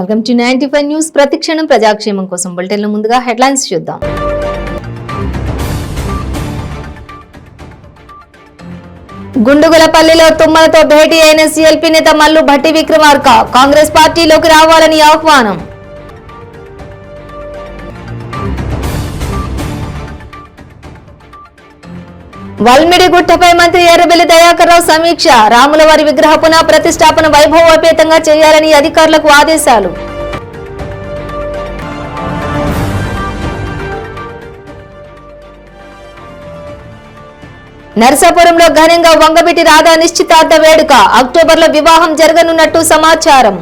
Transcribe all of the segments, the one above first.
Welcome to 95 news. ప్రతిక్షణం ప్రజాక్షేమం కోసం బులెటిన్ల ముందుగా హెడ్లైన్స్ చూద్దాం. గుండుగులపల్లిలో తుమ్మలతో భేటీ అయిన సిఎల్పి నేత మల్లు భట్టి విక్రమార్క కాంగ్రెస్ పార్టీలోకి రావాలని ఆహ్వానం. వల్మిడిగుట్టపై మంత్రి ఎర్రబెల్లి దయాకర్ రావు సమీక్ష. రాములవారి విగ్రహ పునః ప్రతిష్టాపన వైభవోపేతంగా చేయాలని అధికారులకు ఆదేశాలు. నర్సాపురంలో ఘనంగా వంగబిటి రాధా నిశ్చితార్థ వేడుక. అక్టోబర్లో వివాహం జరగనున్నట్టు సమాచారం.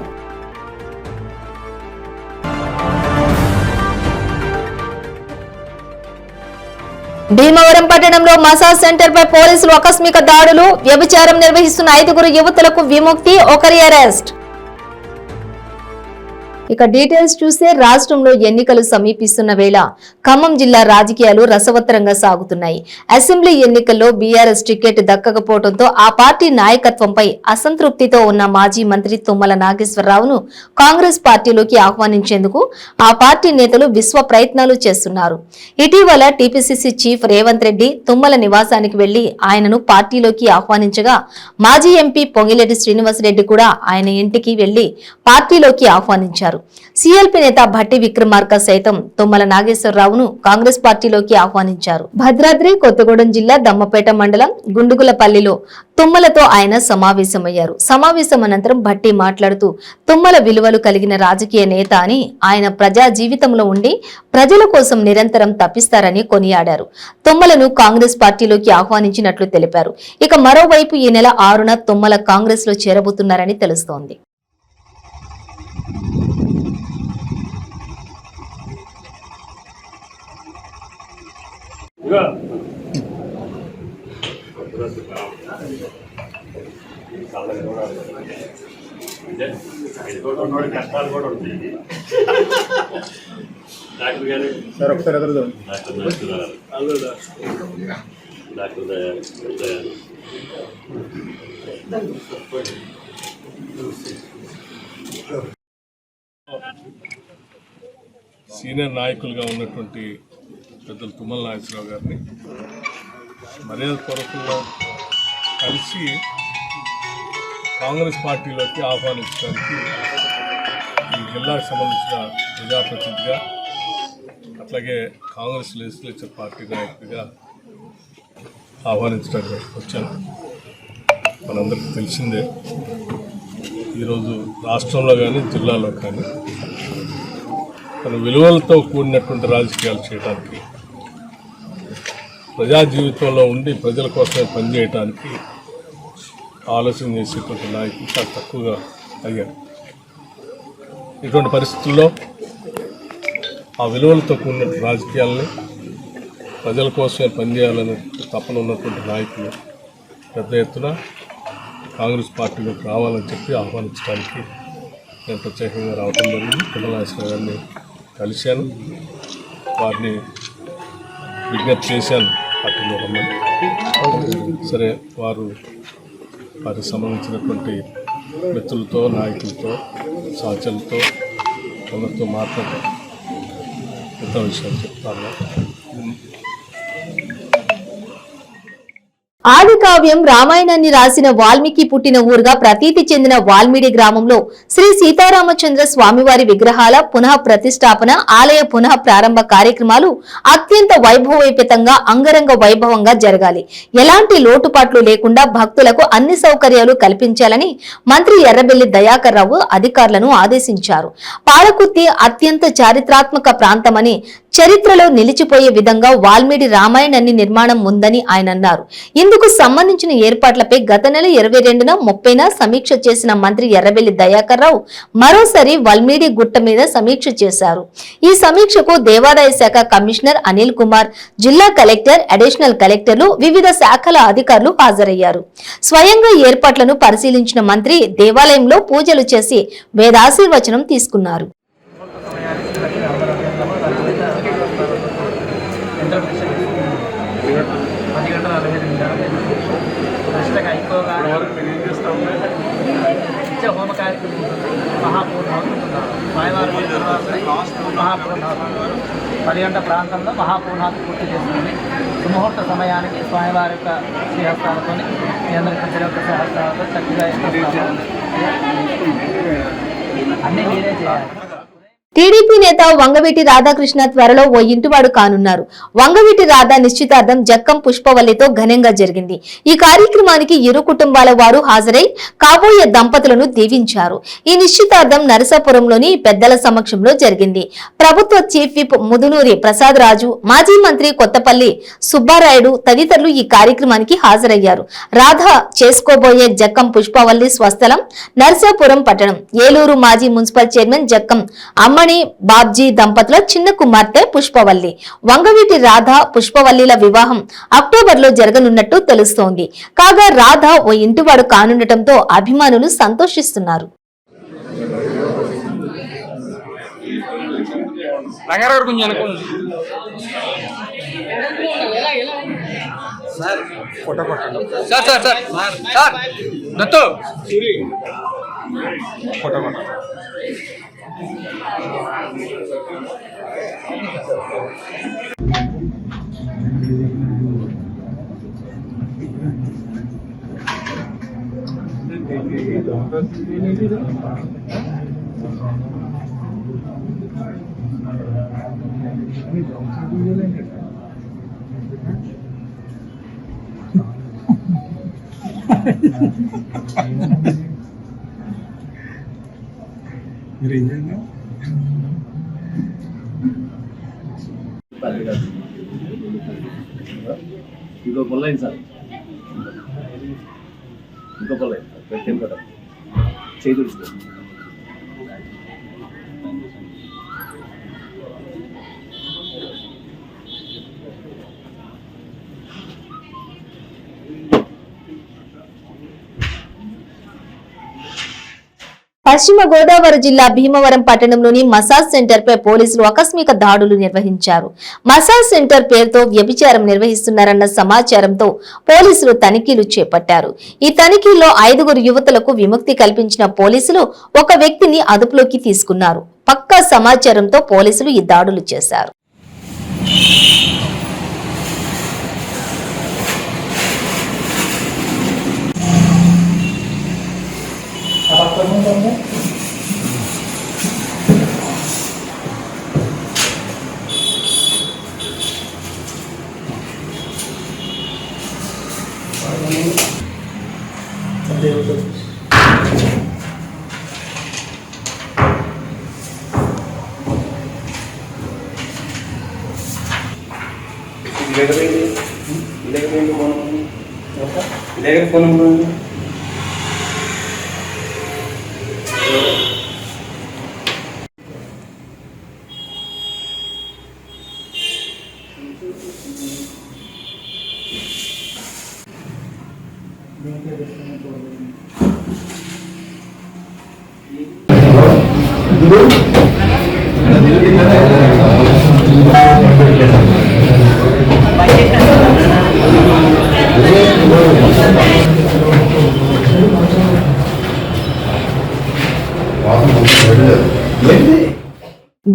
భీమవరం పట్టణంలో మసాజ్ సెంటర్ పై పోలీసులు ఆకస్మిక దాడులు. వ్యభిచారం నిర్వహిస్తున్న 5 యువతులకు విముక్తి, ఒకరి అరెస్ట్. ఇక డీటెయిల్స్ చూస్తే రాష్ట్రంలో ఎన్నికలు సమీపిస్తున్న వేళ ఖమ్మం జిల్లా రాజకీయాలు రసవత్తరంగా సాగుతున్నాయి. అసెంబ్లీ ఎన్నికల్లో బీఆర్ఎస్ టికెట్ దక్కకపోవడంతో ఆ పార్టీ నాయకత్వంపై అసంతృప్తితో ఉన్న మాజీ మంత్రి తుమ్మల నాగేశ్వరరావును కాంగ్రెస్ పార్టీలోకి ఆహ్వానించేందుకు ఆ పార్టీ నేతలు విశ్వ ప్రయత్నాలు చేస్తున్నారు. ఇటీవల టీపీసీసీ చీఫ్ రేవంత్ రెడ్డి తుమ్మల నివాసానికి వెళ్లి ఆయనను పార్టీలోకి ఆహ్వానించగా మాజీ ఎంపీ పొంగిలేటి శ్రీనివాసరెడ్డి కూడా ఆయన ఇంటికి వెళ్లి పార్టీలోకి ఆహ్వానించారు. సిఎల్పి నేత భట్టి విక్రమార్క సైతం తుమ్మల నాగేశ్వరరావును కాంగ్రెస్ పార్టీలోకి ఆహ్వానించారు. భద్రాద్రి కొత్తగూడెం జిల్లా దమ్మపేట మండలం గుండుగులపల్లిలో తుమ్మలతో ఆయన సమావేశమయ్యారు. సమావేశం అనంతరం భట్టి మాట్లాడుతూ తుమ్మల విలువలు కలిగిన రాజకీయ నేత అని, ఆయన ప్రజా జీవితంలో ఉండి ప్రజల కోసం నిరంతరం తప్పిస్తారని కొనియాడారు. తుమ్మలను కాంగ్రెస్ పార్టీలోకి ఆహ్వానించినట్లు తెలిపారు. ఇక మరోవైపు ఈ నెల 6న తుమ్మల కాంగ్రెస్ లో చేరబోతున్నారని తెలుస్తోంది. కష్టాలు కూడా ఉంటాయి డాక్టర్ గారు సార్ ఒకసారి ఎదురు డాక్టర్ సీనియర్ నాయకులుగా ఉన్నటువంటి పెద్దలు తుమ్మల నాగేశ్వరరావు గారిని మర్యాదపూర్వకంగా కలిసి కాంగ్రెస్ పార్టీలోకి ఆహ్వానించడానికి ఈ జిల్లాకు సంబంధించిన ప్రజాప్రతినిధిగా అట్లాగే కాంగ్రెస్ లెజిస్లేచర్ పార్టీ నాయకుడిగా ఆహ్వానించడానికి వచ్చాను. మనందరికీ తెలిసిందే ఈరోజు రాష్ట్రంలో కానీ జిల్లాలో కానీ తన విలువలతో కూడినటువంటి రాజకీయాలు చేయడానికి, ప్రజా జీవితంలో ఉండి ప్రజల కోసమే పనిచేయడానికి ఆలోచన చేసేటువంటి నాయకులు చాలా తక్కువగా అయ్యారు. ఇటువంటి పరిస్థితుల్లో ఆ విలువలతో కూడిన రాజకీయాలని, ప్రజల కోసమే పనిచేయాలని తపన ఉన్నటువంటి నాయకులు పెద్ద ఎత్తున కాంగ్రెస్ పార్టీలోకి రావాలని చెప్పి ఆహ్వానించడానికి నేను ప్రత్యేకంగా రావడం జరిగింది. తుమ్మల నాగేశ్వరరావు గారిని కలిశాను, వారిని విజ్ఞప్తి చేశాను పార్టీలో రమ్మని. సరే, వారికి సంబంధించినటువంటి మిత్రులతో, నాయకులతో, సహచరులతో అందరితో మాట్లాడి పెద్ద విషయాలు చెప్తాను. ఆది కావ్యం రామాయణాన్ని రాసిన వాల్మీకి పుట్టిన ఊరుగా ప్రతీతి చెందిన వాల్మీడి గ్రామంలో శ్రీ సీతారామచంద్ర స్వామివారి విగ్రహాల పునః ప్రతిష్టాపన, ఆలయ పునః ప్రారంభ కార్యక్రమాలు అత్యంత వైభవోపేతంగా అంగరంగ వైభవంగా జరగాలి. ఎలాంటి లోటుపాట్లు లేకుండా భక్తులకు అన్ని సౌకర్యాలు కల్పించాలని మంత్రి ఎర్రబెల్లి దయాకర్ రావు అధికారులను ఆదేశించారు. పాలకుర్తి అత్యంత చారిత్రాత్మక ప్రాంతమని, చరిత్రలో నిలిచిపోయే విధంగా వాల్మీడి రామాయణాన్ని నిర్మాణం ఉందని ఆయన అన్నారు. ఇందుకు సంబంధించిన ఏర్పాట్లపై గత నెల 22న 30న సమీక్ష చేసిన మంత్రి ఎర్రబెల్లి దయాకర్ రావు మరోసారి వాల్మీడి గుట్ట మీద సమీక్ష చేశారు. ఈ సమీక్షకు దేవాదాయ శాఖ కమిషనర్ అనిల్ కుమార్, జిల్లా కలెక్టర్, అడిషనల్ కలెక్టర్లు, వివిధ శాఖల అధికారులు హాజరయ్యారు. స్వయంగా ఏర్పాట్లను పరిశీలించిన మంత్రి దేవాలయంలో పూజలు చేసి వేదాశీర్వచనం తీసుకున్నారు. హోమ కార్యక్రమం మహాపూర్ణ మహాపూర్ణాహుతి 10 గంటల ప్రాంతంలో మహాపూర్ణాహుతి పూర్తి చేస్తుంది. సుముహూర్త సమయానికి స్వామివారి యొక్క శ్రీహస్తాలతో మీ అందరి యొక్క శ్రీహస్తాలతో చక్కగా అన్నీ మీరే చేయాలి. టీడీపీ నేత వంగవీటి రాధాకృష్ణ త్వరలో ఓ ఇంటివాడు కానున్నారు. వంగవీటి రాధా నిశ్చితార్థం జక్కం పుష్పవల్లితో ఘనంగా జరిగింది. ఈ కార్యక్రమానికి ఇరు కుటుంబాల వారు హాజరై కాబోయే దంపతులను దీవించారు. ఈ నిశ్చితార్థం నరసాపురంలోని పెద్దల సమక్షంలో జరిగింది. ప్రభుత్వ చీఫ్ విప్ ముదునూరి ప్రసాద్ రాజు, మాజీ మంత్రి కొత్తపల్లి సుబ్బారాయుడు తదితరులు ఈ కార్యక్రమానికి హాజరయ్యారు. రాధ చేసుకోబోయే జక్కం పుష్పవల్లి స్వస్థలం నరసాపురం పట్టణం. ఏలూరు మాజీ మున్సిపల్ చైర్మన్ జక్కం అమ్మణి బాబ్జీ దంపతుల చిన్న కుమార్తె పుష్పవల్లి. వంగవీటి రాధ పుష్పవల్లిల వివాహం అక్టోబర్లో జరగనున్నట్టు తెలుస్తోంది. కాగా రాధ ఓ ఇంటివాడు కానుండటంతో అభిమానులు సంతోషిస్తున్నారు. ఇంకో పొల్లైంది సార్, ఇంకో పొల్లైంది సార్, పెట్టేం కదా చేయి తుడుచుకో. పశ్చిమ గోదావరి జిల్లా భీమవరం పట్టణంలోని మసాజ్ సెంటర్ పై పోలీసులు ఆకస్మిక దాడులు నిర్వహించారు. మసాజ్ సెంటర్ పేరుతో వ్యభిచారం నిర్వహిస్తున్నారన్న సమాచారంతో పోలీసులు తనిఖీలు చేపట్టారు. ఈ తనిఖీల్లో 5 యువతులకు విముక్తి కల్పించిన పోలీసులు ఒక వ్యక్తిని అదుపులోకి తీసుకున్నారు. పక్కా సమాచారంతో పోలీసులు ఈ దాడులు చేశారు.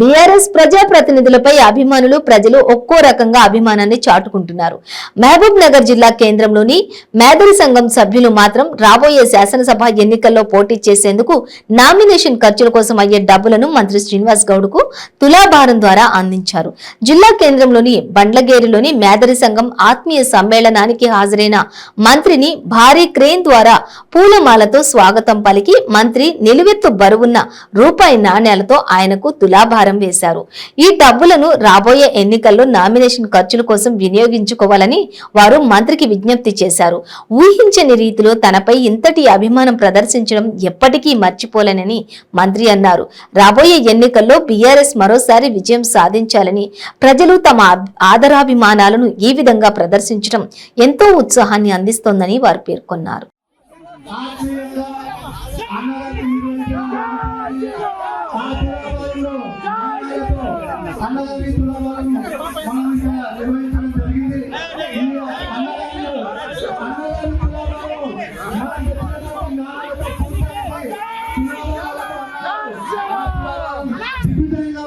బీఆర్ఎస్ ప్రజాప్రతినిధులపై అభిమానులు ప్రజలు ఒక్కో రకంగా అభిమానాన్ని చాటుకుంటున్నారు. మహబూబ్ నగర్ జిల్లా కేంద్రంలోని మేదరి సంఘం సభ్యులు మాత్రం రాబోయే శాసనసభ ఎన్నికల్లో పోటీ చేసేందుకు నామినేషన్ ఖర్చుల కోసం అయ్యే డబ్బులను మంత్రి శ్రీనివాస్ గౌడ్ కు తులాభారం ద్వారా అందించారు. జిల్లా కేంద్రంలోని బండ్లగేరిలోని మేదరి సంఘం ఆత్మీయ సమ్మేళనానికి హాజరైన మంత్రిని భారీ క్రేన్ ద్వారా పూలమాలతో స్వాగతం పలికి మంత్రి నిలువెత్తు బరువున్న రూపాయి నాణేలతో ఆయనకు తులాభారం వేశారు. ఈ డబ్బులను రాబోయే ఎన్నికల్లో నామినేషన్ ఖర్చుల కోసం వినియోగించుకోవాలని వారు మంత్రికి విజ్ఞప్తి చేశారు. ఊహించని రీతిలో తనపై ఇంతటి అభిమానం ప్రదర్శించడం ఎప్పటికీ మర్చిపోలేనని మంత్రి అన్నారు. రాబోయే ఎన్నికల్లో బీఆర్ఎస్ మరోసారి విజయం సాధించాలని ప్రజలు తమ ఆదరాభిమానాలను ఈ విధంగా ప్రదర్శించడం ఎంతో ఉత్సాహాన్ని అందిస్తోందని వారు పేర్కొన్నారు. దిగ్విజయంగా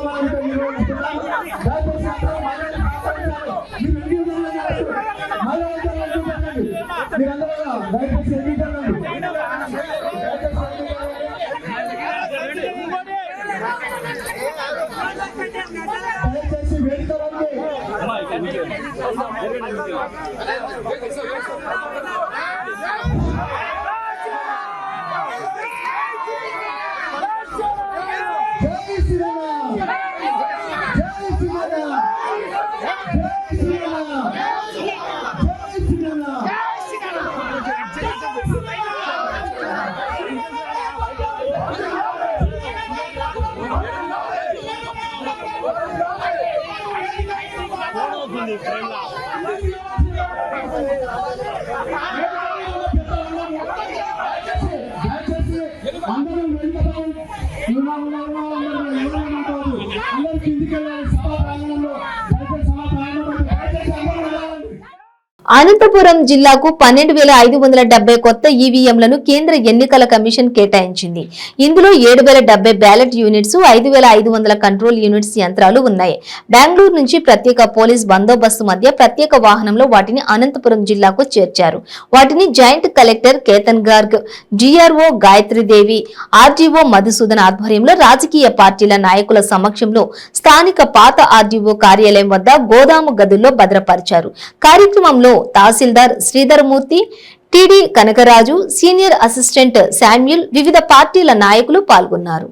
అనంతపురం జిల్లాకు 12,570 కొత్త ఈవీఎంలను కేంద్ర ఎన్నికల కమిషన్ కేటాయించింది. ఇందులో 7,070 బ్యాలెట్ యూనిట్స్, 5,500 కంట్రోల్ యూనిట్స్ యంత్రాలు ఉన్నాయి. బెంగళూరు నుంచి ప్రత్యేక పోలీస్ బందోబస్తు మధ్య ప్రత్యేక వాహనంలో వాటిని అనంతపురం జిల్లాకు చేర్చారు. వాటిని joint collector Ketan Garg, GRO Gayatridevi, RDO Madhusudan ఆధ్వర్యంలో రాజకీయ పార్టీల నాయకుల సమక్షంలో స్థానిక పాత ఆర్డీఓ కార్యాలయం వద్ద గోదాము గదుల్లో భద్రపరిచారు. కార్యక్రమంలో tahsildar Sridharamurthy, TD Kanakaraju, senior assistant Samuel, వివిధ పార్టీల నాయకులు పాల్గొన్నారు.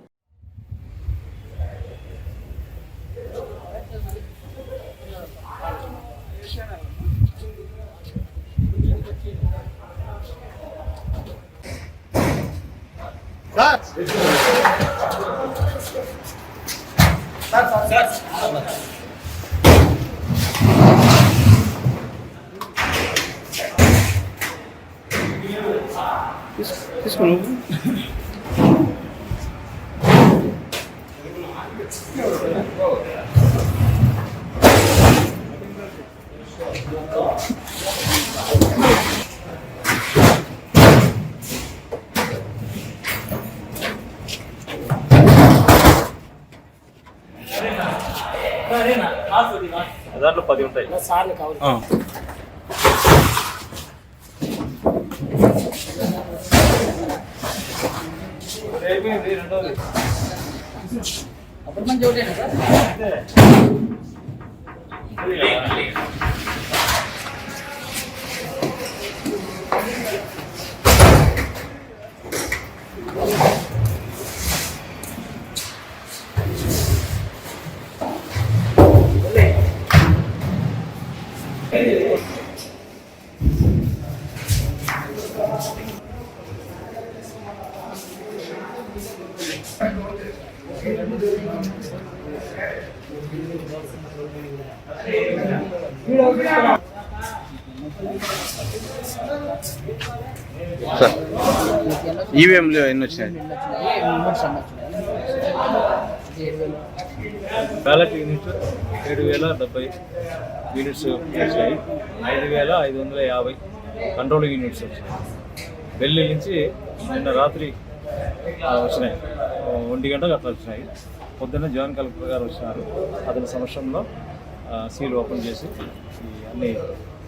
దాంట్లో 10 ఉంటాయి. సార్ ఈవీఎంలు ఎన్ని వచ్చినాయి? బ్యాలెట్ యూనిట్ 7,070 యూనిట్స్ వచ్చాయి. 5,550 కంట్రోల్ యూనిట్స్ వచ్చాయి. ఢిల్లీ నుంచి నిన్న రాత్రి వచ్చినాయి, 1 గంటకు అట్లా వచ్చినాయి. పొద్దున్న జాయింట్ కలెక్టర్ గారు వచ్చినారు. అతని సమక్షంలో సీల్ ఓపెన్ చేసి అన్ని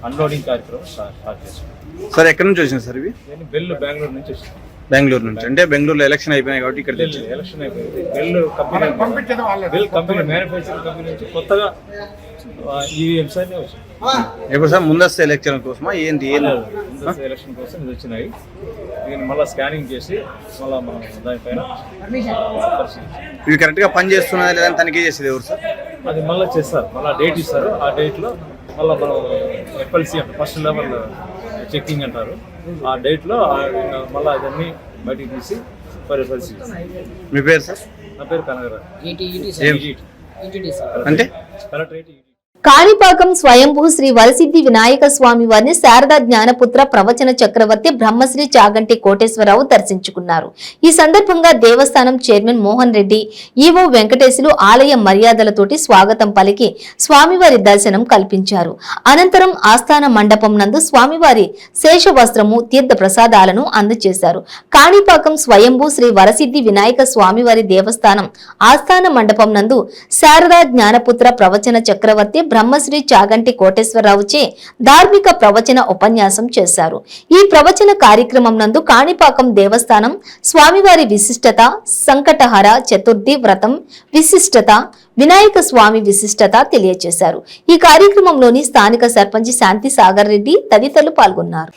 అన్లోడింగ్ కార్యక్రమం స్టార్ట్ చేసాం. సార్ ఎక్కడి నుంచి వచ్చింది సార్ ఇవి? బెంగళూరు నుంచి వచ్చింది. బెంగళూరు నుంచి అంటే బెంగళూరులో ఎలక్షన్ అయిపోయినాయి కాబట్టి ఇక్కడ ఎలక్షన్ అయిపోయింది. బెల్ కంపెనీ మ్యానుఫ్యాక్చరింగ్ కంపెనీ నుంచి కొత్తగా ఈవీఎంస్ అన్నీ వచ్చాయి. ఎప్పుడు సార్ ముందస్తు ఎలక్షన్ కోసమా ఏంటి? ముందస్తు ఎలక్షన్ కోసం ఇది వచ్చినాయి. దీన్ని మళ్ళీ స్కానింగ్ చేసి మళ్ళీ మనం దానిపైన ఇవి కరెక్ట్గా పని చేస్తున్నా లేదని తనిఖీ చేసేది ఎవరు సార్? అది మళ్ళీ చేస్తారు, మళ్ళీ డేట్ ఇస్తారు. ఆ డేట్లో మళ్ళీ మనం ఎఫ్ఎల్సీ అంటే ఫస్ట్ లెవెల్ చెక్కింగ్ అంటారు. ఆ డేట్లో మళ్ళీ అదన్నీ బయటికి తీసి పరిశీలిస్తారు. మీ పేరు సార్? నా పేరు కనగరాజు. అంటే కలెక్టరేట్. కాణిపాకం స్వయంభూ శ్రీ వరసిద్ధి వినాయక స్వామి వారిని శారదా జ్ఞానపుత్ర ప్రవచన చక్రవర్తి బ్రహ్మశ్రీ చాగంటి కోటేశ్వరరావు దర్శించుకున్నారు. ఈ సందర్భంగా దేవస్థానం చైర్మన్ మోహన్ రెడ్డి, ఈవో వెంకటేశులు ఆలయ మర్యాదలతోటి స్వాగతం పలికి స్వామివారి దర్శనం కల్పించారు. అనంతరం ఆస్థాన మండపం నందు స్వామివారి శేషవస్త్రము, తీర్థ ప్రసాదాలను అందజేశారు. కాణిపాకం స్వయంభూ శ్రీ వరసిద్ధి వినాయక స్వామివారి దేవస్థానం ఆస్థాన మండపం నందు శారదా జ్ఞానపుత్ర ప్రవచన చక్రవర్తి బ్రహ్మశ్రీ చాగంటి కోటేశ్వరరావుచే ధార్మిక ప్రవచన ఉపన్యాసం చేశారు. ఈ ప్రవచన కార్యక్రమం నందు కాణిపాకం దేవస్థానం స్వామివారి విశిష్టత, సంకటహర చతుర్థి వ్రతం విశిష్టత, వినాయక స్వామి విశిష్టత తెలియజేశారు. ఈ కార్యక్రమంలోని స్థానిక సర్పంచ్ శాంతి సాగర్ రెడ్డి తదితరులు పాల్గొన్నారు.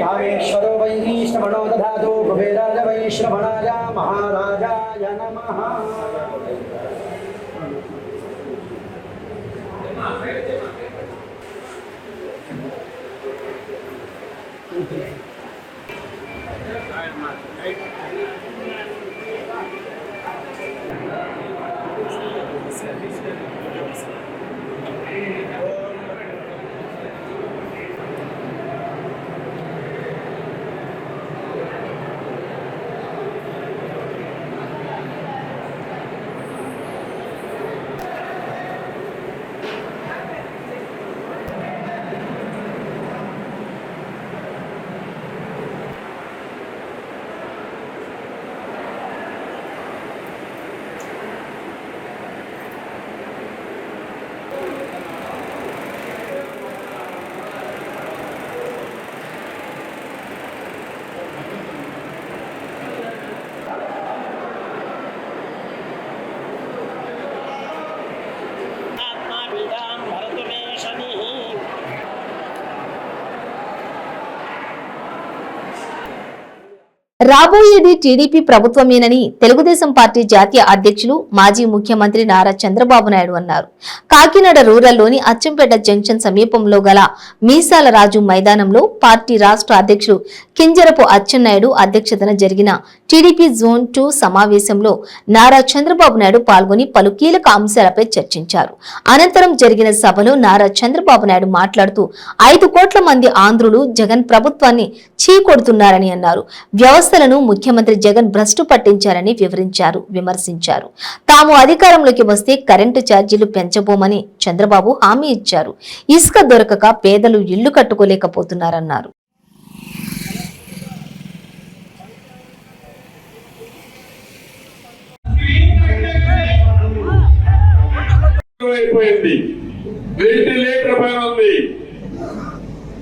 भावेश्वरो वैश्रवणो दधातु कुबेराज वैश्रवणाय महाराजाय नमः। రాబోయేది టీడీపీ ప్రభుత్వమేనని తెలుగుదేశం పార్టీ జాతీయ అధ్యక్షులు మాజీ ముఖ్యమంత్రి నారా చంద్రబాబు నాయుడు అన్నారు. కాకినాడ రూరల్లోని అచ్చంపేట జంక్షన్ సమీపంలో గల మీసాల రాజు మైదానంలో పార్టీ రాష్ట్ర అధ్యక్షులు కింజరపు అచ్చెన్నాయుడు అధ్యక్షతన జరిగిన టీడీపీ జోన్ 2 సమావేశంలో నారా చంద్రబాబు నాయుడు పాల్గొని పలు కీలక అంశాలపై చర్చించారు. అనంతరం జరిగిన సభలో నారా చంద్రబాబు నాయుడు మాట్లాడుతూ 5 కోట్ల మంది ఆంధ్రులు జగన్ ప్రభుత్వాన్ని చీకొడుతున్నారని అన్నారు. వ్యవస్థలను ముఖ్యమంత్రి జగన్ భ్రష్టు పట్టించారని విమర్శించారు. తాము అధికారంలోకి వస్తే కరెంటు ఛార్జీలు పెంచబోమని చంద్రబాబు హామీ ఇచ్చారు. ఇసుక దొరకక పేదలు ఇళ్లు కట్టుకోలేకపోతున్నారన్నారు.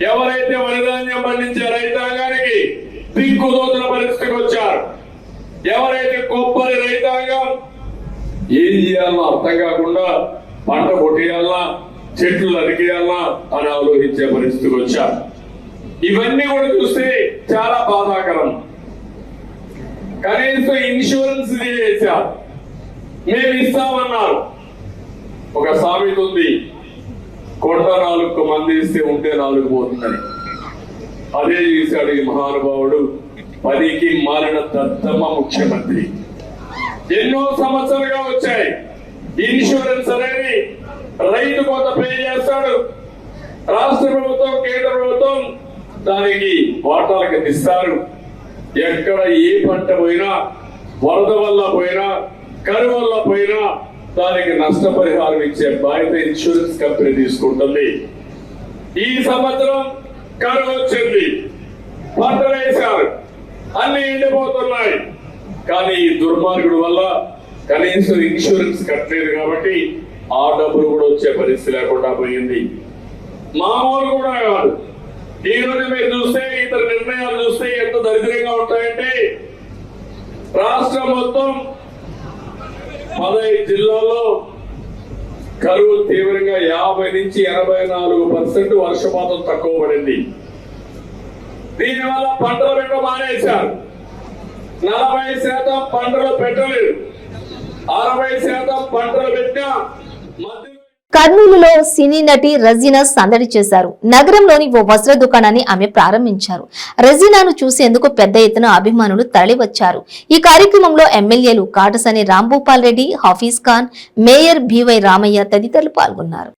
ఎవరైతే వరిధాన్యం పండించే రైతాంగానికి దిక్కుదోచిన పరిస్థితికి వచ్చారు. ఎవరైతే కొబ్బరి రైతాంగం ఏం చేయాలన్నా అర్థం కాకుండా పంట కొట్టేయాలన్నా చెట్లు నరికేయాలన్నా అని ఆలోచించే పరిస్థితికి వచ్చారు. ఇవన్నీ కూడా చూస్తే చాలా బాధాకరం. కనీసం ఇన్సూరెన్స్ చేశారు, మేము ఇస్తామన్నారు. ఒక సామెత ఉంది, కొండ 4 మంది ఇస్తే ఉంటే 4 పోతుందని. అదే చేశాడు ఈ మహానుభావుడు. 10కి మారిన దత్తమ్మ ముఖ్యమంత్రి. ఎన్నో సంవత్సరాలుగా వచ్చాయి. ఇన్సూరెన్స్ అనేది రైతు కొంత పే చేస్తాడు, రాష్ట్ర ప్రభుత్వం కేంద్ర ప్రభుత్వం దానికి వాటాలు కింద ఇస్తారు. ఎక్కడ ఏ పంట పోయినా, వరద వల్ల పోయినా, కరువు వల్ల పోయినా దానికి నష్టపరిహారం ఇచ్చే బాధ్యత ఇన్సూరెన్స్ కంపెనీ తీసుకుంటుంది. ఈ సంవత్సరం కరువు వచ్చింది, పంటలు వేశారు, అన్ని ఎండిపోతున్నాయి. కానీ ఈ దుర్మార్గుడు వల్ల కనీసం ఇన్సూరెన్స్ కట్టలేదు కాబట్టి ఆ డబ్బులు కూడా వచ్చే పరిస్థితి లేకుండా పోయింది. మామూలు కూడా కాదు, ఈ రోజు మీరు చూస్తే ఇతర నిర్ణయాలు చూస్తే ఎంత దరిద్రంగా ఉంటాయంటే రాష్ట్రం మొత్తం 15 జిల్లాల్లో కరువు తీవ్రంగా 50 నుంచి 84% వర్షపాతం తక్కువ పడింది. దీనివల్ల పంటలు పెట్టడం మానేశారు. 40% పంటలు పెట్టలేదు, 60% పంటలు పెట్టినా కర్నూలులో సినీ నటి రజీనా సందడి చేశారు. నగరంలోని ఓ వస్త్ర దుకాణాన్ని ఆమె ప్రారంభించారు. రజీనాను చూసేందుకు పెద్ద ఎత్తున అభిమానులు తరలివచ్చారు. ఈ కార్యక్రమంలో ఎమ్మెల్యేలు కాటసాని రాంభూపాల్ రెడ్డి, హాఫీజ్ ఖాన్, మేయర్ బివై రామయ్య తదితరులు పాల్గొన్నారు.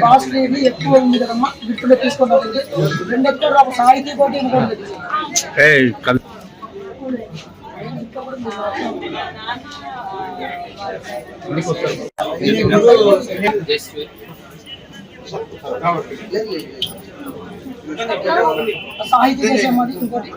కాస్ట్లీ ఎక్కువ ఉంది కదమ్మా, గిఫ్ట్ తీసుకుంటాం. 2 ఎక్కడ సాయికి కోటి సాహిత్య చేసే మాది ఇంకోటి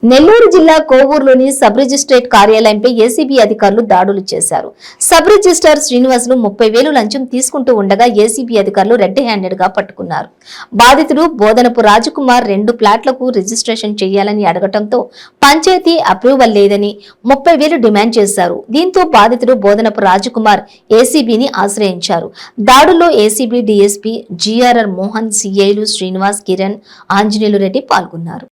నెల్లూరు జిల్లా కోవూరులోని సబ్ రిజిస్ట్రేట్ కార్యాలయంపై ఏసీబీ అధికారులు దాడులు చేశారు. సబ్ రిజిస్ట్రార్ శ్రీనివాసులు 30,000 లంచం తీసుకుంటూ ఉండగా ఏసీబీ అధికారులు రెడ్ హ్యాండెడ్ గా పట్టుకున్నారు. బాధితుడు బోధనపు రాజకుమార్ 2 ప్లాట్లకు రిజిస్ట్రేషన్ చేయాలని అడగటంతో పంచాయతీ అప్రూవల్ లేదని 30,000 డిమాండ్ చేశారు. దీంతో బాధితుడు బోధనపు రాజకుమార్ ఏసీబీని ఆశ్రయించారు. దాడుల్లో ఏసీబీ డీఎస్పీ జీఆర్ఆర్ మోహన్, సిఐలు శ్రీనివాస్, కిరణ్, ఆంజనేయులు రెడ్డి పాల్గొన్నారు.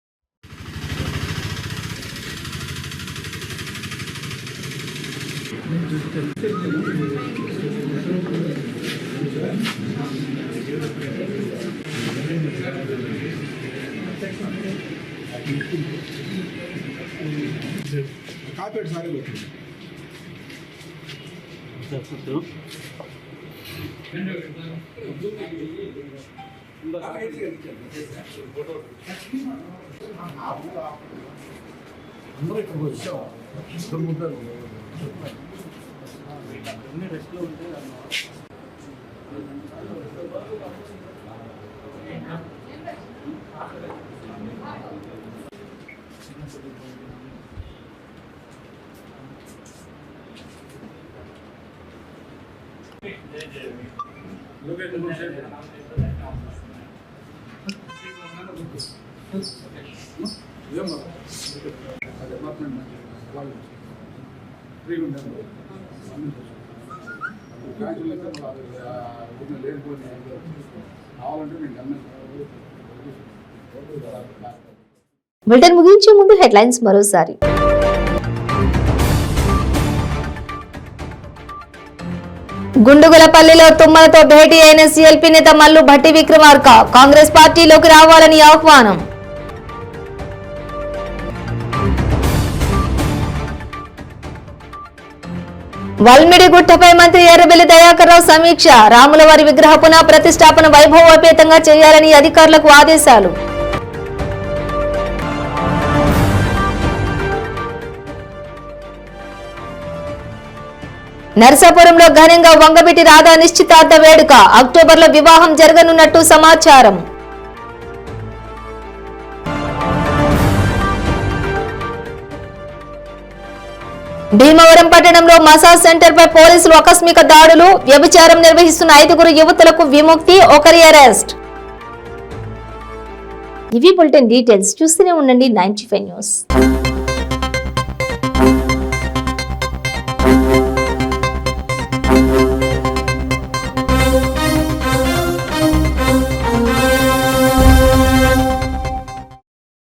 బులెటిన్ ముగించే ముందు హెడ్లైన్స్ మరోసారి. గుండుగులపల్లిలో తుమ్మలతో భేటీ అయిన సీఎల్పీ నేత మల్లు భట్టి విక్రమార్క, కాంగ్రెస్ పార్టీలోకి రావాలని ఆహ్వానం. వల్మిడిగుట్టపై మంత్రి ఎర్రబెల్లి దయాకర్ రావు సమీక్ష, రాములవారి విగ్రహ పునః ప్రతిష్టాపన వైభవోపేతంగా చేయాలని అధికారులకు ఆదేశాలు. నర్సాపురంలో ఘనంగా వంగబిటి రాధా నిశ్చితార్థ వేడుక, అక్టోబర్లో వివాహం జరగనున్నట్టు సమాచారం. భీమవరం పట్టణంలో మసాజ్ సెంటర్ పై పోలీసులు ఆకస్మిక దాడులు, వ్యభిచారం నిర్వహిస్తున్న 5 యువతులకు విముక్తి, 1 అరెస్ట్. ఇవి బులెటిన్ డీటెయిల్స్. చూస్తూనే ఉండండి 95 న్యూస్.